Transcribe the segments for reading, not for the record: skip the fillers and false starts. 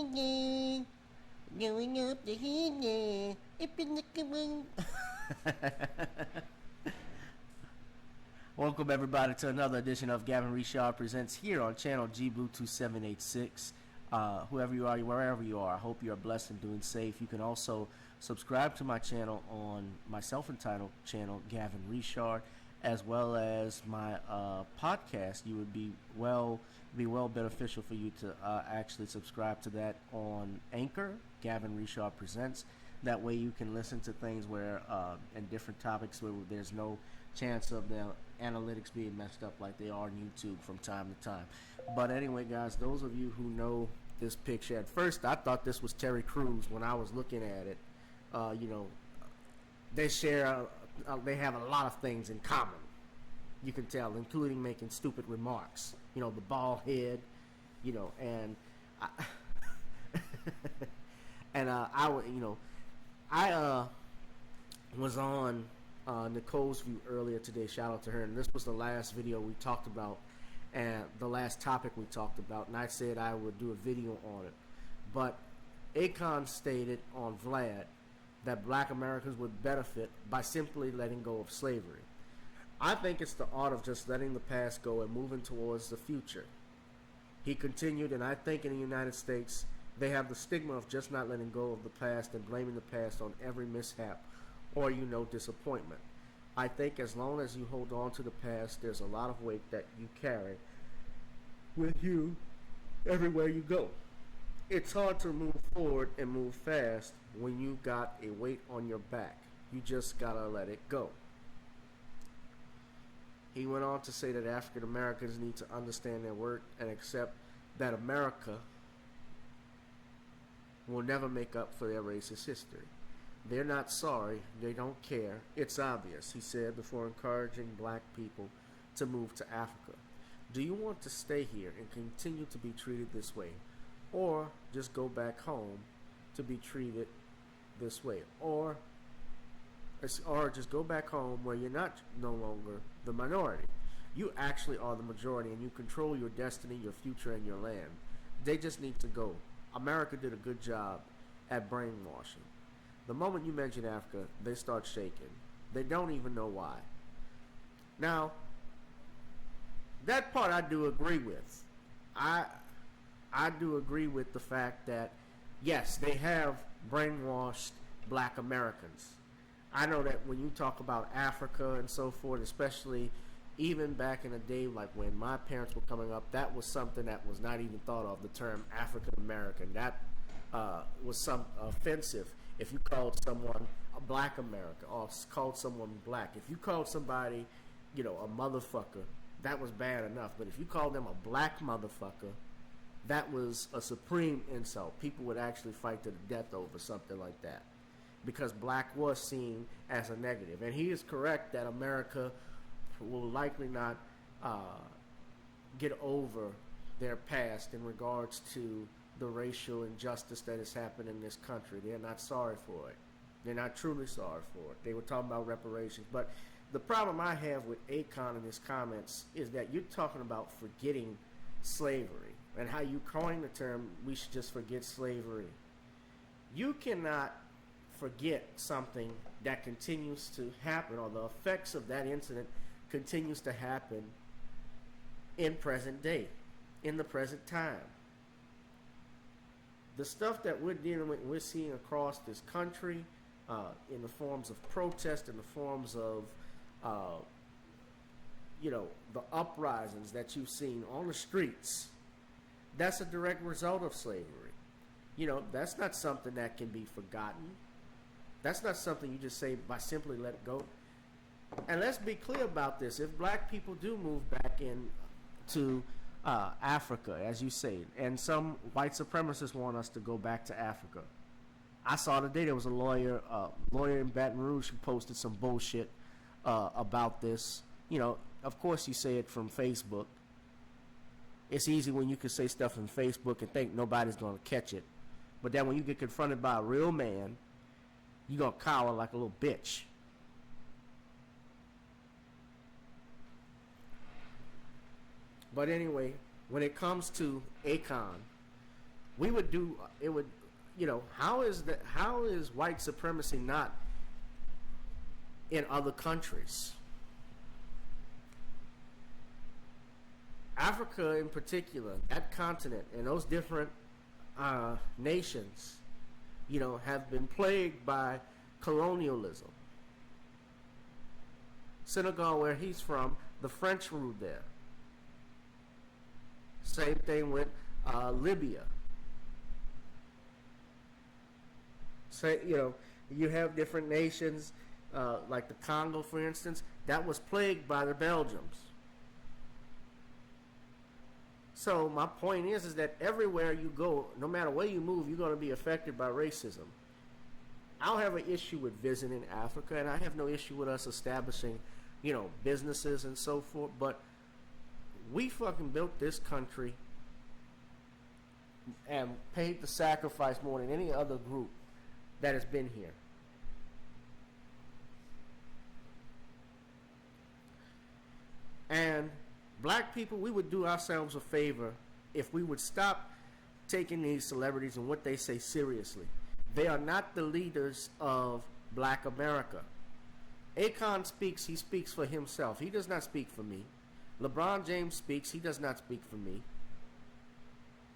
Going up the hill, up in the Welcome everybody to another edition of Gavin Richard Presents here on channel G Bluetooth 786. Whoever you are, wherever you are, I hope you are blessed and doing safe. You can also subscribe to my channel on my self-entitled channel, Gavin Richard, as well as my podcast. You would be well beneficial for you to actually subscribe to that on Anchor, Gavin Richard Presents. That way you can listen to things where and different topics where there's no chance of the analytics being messed up like they are on YouTube from time to time. But anyway, guys, those of you who know this picture, at first I thought this was Terry Crews when I was looking at it. They share, they have a lot of things in common. You can tell, including making stupid remarks. The bald head, and I was on Nicole's View earlier today. Shout out to her. And this was the last video we talked about, and the last topic we talked about. And I said I would do a video on it. But Akon stated on Vlad that black Americans would benefit by simply letting go of slavery. I think it's the art of just letting the past go and moving towards the future. He continued, and I think in the United States, they have the stigma of just not letting go of the past and blaming the past on every mishap or, disappointment. I think as long as you hold on to the past, there's a lot of weight that you carry with you everywhere you go. It's hard to move forward and move fast when you got a weight on your back. You just gotta let it go. He went on to say that African Americans need to understand their worth and accept that America will never make up for their racist history. They're not sorry. They don't care. It's obvious, he said before encouraging black people to move to Africa. Do you want to stay here and continue to be treated this way? Or just go back home to be treated this way? Or just go back home where you're no longer the minority. You actually are the majority and you control your destiny, your future, and your land. They just need to go. America did a good job at brainwashing. The moment you mention Africa, they start shaking. They don't even know why. Now, that part I do agree with. I do agree with the fact that, yes, they have brainwashed black Americans. I know that when you talk about Africa and so forth, especially even back in the day, like when my parents were coming up, that was something that was not even thought of, the term African American. That was some offensive if you called someone a black American or called someone black. If you called somebody, a motherfucker, that was bad enough. But if you called them a black motherfucker, that was a supreme insult. People would actually fight to the death over something like that because black was seen as a negative. And he is correct that America will likely not get over their past in regards to the racial injustice that has happened in this country. They're not sorry for it. They're not truly sorry for it. They were talking about reparations. But the problem I have with Akon and his comments is that you're talking about forgetting slavery and how you coined the term, we should just forget slavery. You cannot forget something that continues to happen, or the effects of that incident continues to happen in present day, in the present time. The stuff that we're dealing with, we're seeing across this country, in the forms of protest, in the forms of, the uprisings that you've seen on the streets, that's a direct result of slavery. That's not something that can be forgotten. That's not something you just say by simply let it go. And let's be clear about this. If black people do move back into Africa, as you say, and some white supremacists want us to go back to Africa. I saw today there was a lawyer in Baton Rouge who posted some bullshit about this. Of course you say it from Facebook. It's easy when you can say stuff from Facebook and think nobody's going to catch it. But then when you get confronted by a real man, you're going to cower like a little bitch. But anyway, when it comes to Akon, We would do it. Would how is white supremacy not in other countries? Africa, in particular, that continent and those different nations, have been plagued by colonialism. Senegal, where he's from, the French ruled there. Same thing with Libya. So, you have different nations, like the Congo, for instance, that was plagued by the Belgians. So my point is that everywhere you go, no matter where you move, you're going to be affected by racism. I don't have an issue with visiting Africa, and I have no issue with us establishing, businesses and so forth, but we fucking built this country and paid the sacrifice more than any other group that has been here. And black people, we would do ourselves a favor if we would stop taking these celebrities and what they say seriously. They are not the leaders of black America. Akon speaks, he speaks for himself. He does not speak for me. LeBron James speaks, he does not speak for me.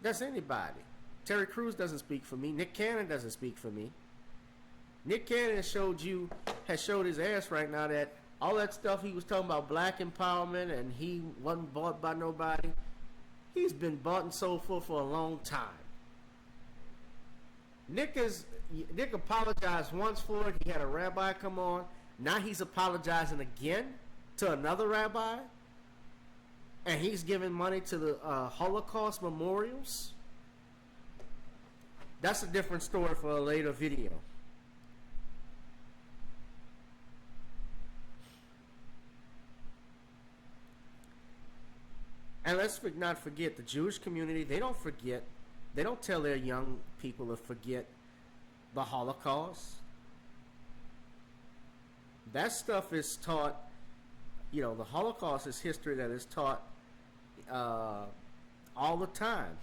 That's anybody. Terry Crews doesn't speak for me. Nick Cannon doesn't speak for me. Nick Cannon has showed his ass right now that all that stuff he was talking about black empowerment and he wasn't bought by nobody. He's been bought and sold for a long time. Nick apologized once for it. He had a rabbi come on. Now he's apologizing again to another rabbi. And he's giving money to the Holocaust memorials. That's a different story for a later video. And let's not forget the Jewish community. They don't forget. They don't tell their young people to forget the Holocaust. That stuff is taught. The Holocaust is history that is taught all the time.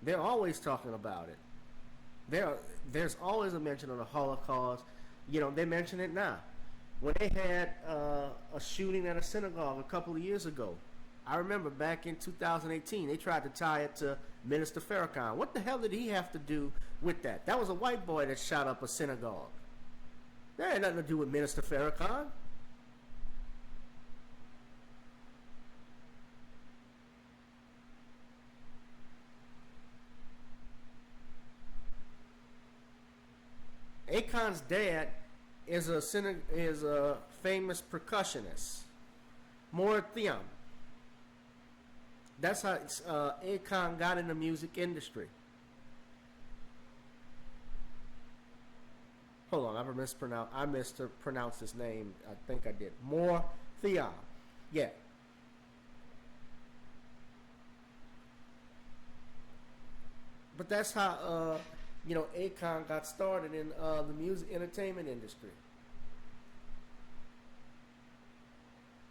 They're always talking about it. There's always a mention of the Holocaust. They mention it now. When they had a shooting at a synagogue a couple of years ago, I remember back in 2018, they tried to tie it to Minister Farrakhan. What the hell did he have to do with that? That was a white boy that shot up a synagogue. That had nothing to do with Minister Farrakhan. Akon's dad is a famous percussionist, Theon. That's how Akon got in the music industry. Hold on, I mispronounced his name. I think I did. Theon. Yeah. But that's how Akon got started in the music entertainment industry.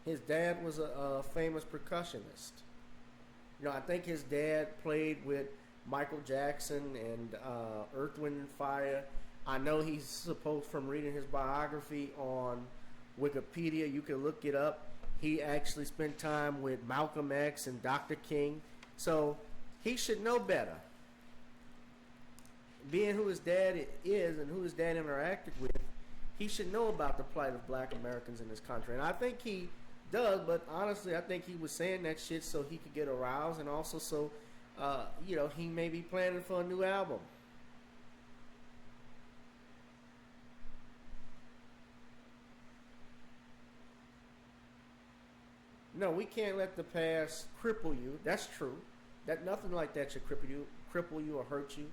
His dad was a famous percussionist. I think his dad played with Michael Jackson and Earth, Wind and Fire. I know he's supposed, from reading his biography on Wikipedia, you can look it up. He actually spent time with Malcolm X and Dr. King. So he should know better. Being who his dad is and who his dad interacted with, he should know about the plight of black Americans in this country. And I think he does, but honestly, I think he was saying that shit so he could get aroused, and also so, he may be planning for a new album. No, we can't let the past cripple you. That's true. That nothing like that should cripple you or hurt you.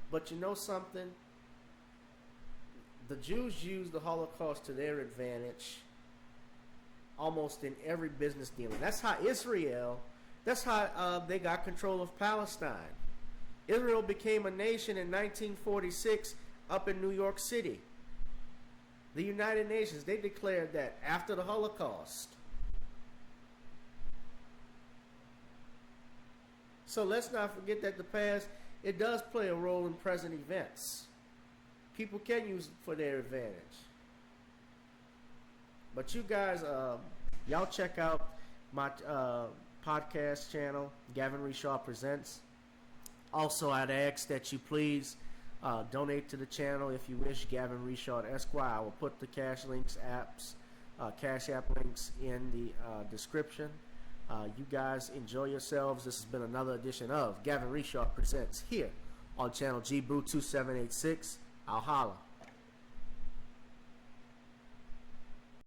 But you know something? The Jews used the Holocaust to their advantage almost in every business dealing. That's how they got control of Palestine. Israel became a nation in 1946 up in New York City. The United Nations, they declared that after the Holocaust. So let's not forget that the past, it does play a role in present events. People can use it for their advantage. But you guys, y'all check out my podcast channel, Gavin Richard Presents. Also, I'd ask that you please donate to the channel if you wish. GavinRichardEsq. I will put the Cash App links in the description. You guys enjoy yourselves. This has been another edition of Gavin Richard Presents here on channel G Brew 2786. I'll holla.